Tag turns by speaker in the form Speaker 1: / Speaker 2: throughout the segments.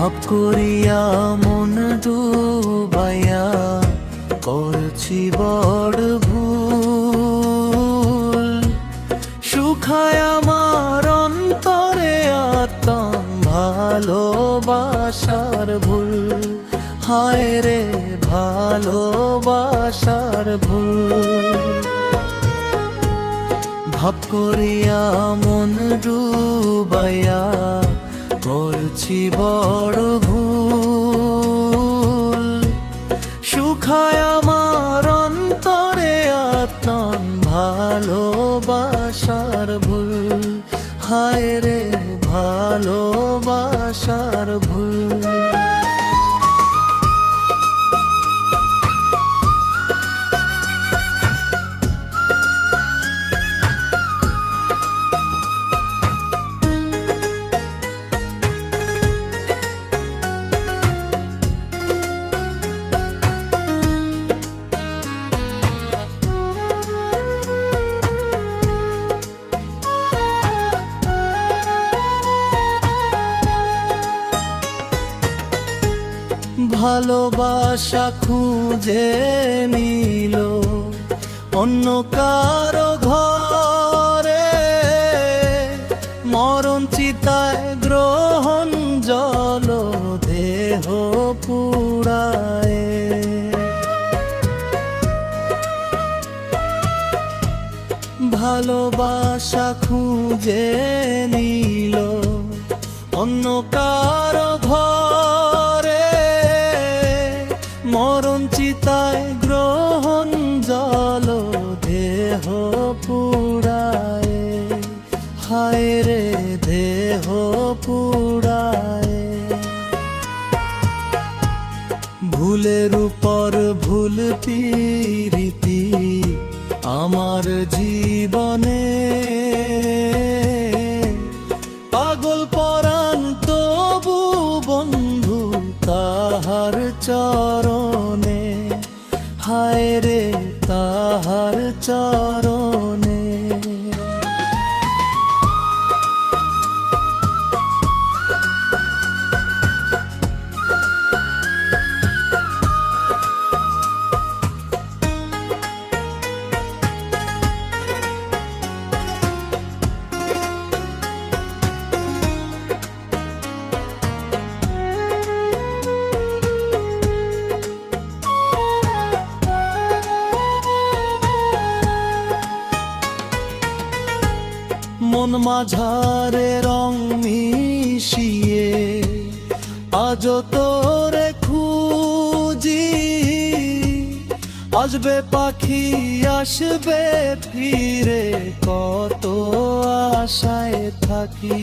Speaker 1: ভাব করিয়া মন ডুবাইয়া করছি বড় ভুল। শুখায় আমার অন্তরে আতম ভালোবাসার ভুল। হায় রে ভালোবাসার ভুল। ভাব করিয়া মন ডুবাইয়া করছি বড় ভুল। শুখায় আমার অন্তরে আতম ভালোবাসার ভুল। হায় রে ভালোবাসার ভুল। ভালোবাসা খুঁজে নিল অন্য কারো ঘরে। মরণ চিতায় গ্রহণ জল দেহ পুড়ায়। ভালোবাসা খুঁজে নিল অন্য কারো ঘরে। মরণ চিতায় গ্রহণ জল দেহ পুড়ায়। হায় রে দেহ পুড়ায়। ভুলের উপর ভুল পিরিতি আমার জীবনে। পাগল পরাণ তবু বন্ধু তাহার চরণে। হায় রে তাহার চরণে। মন মাঝারে রং মিশিয়ে আজ তোরে খুঁজি। আসবে পাখি আসবে ফিরে কত আশায় থাকি।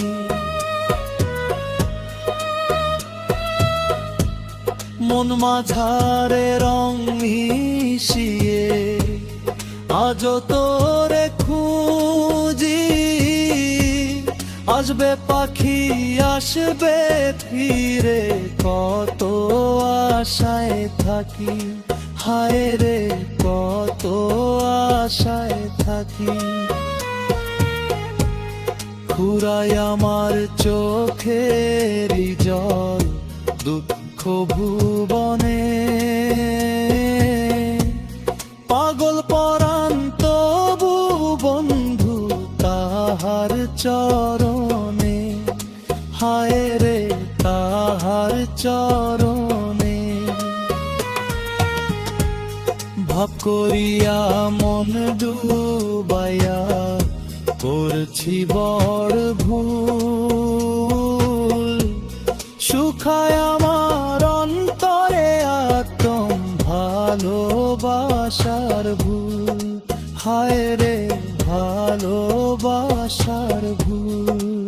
Speaker 1: মন মাঝারে রং মিশিয়ে আজ তোরে খুঁজি। আসবে পাখি আসবে ফিরে কত আশায় থাকি। হায় রে কত আশায় থাকি। ফুরায় আমার চোখের জল দুঃখ ভুবনে। পাগল পরাণ তবু বন্ধু তাহার চরণে। হায় রে তাহার চরণে। ভাব করিয়া মন ডুবাইয়া করছি বড় ভুল। শুখায় আমার অন্তরে আতম ভালোবাসার ভুল। হায় রে ভালোবাসার ভুল।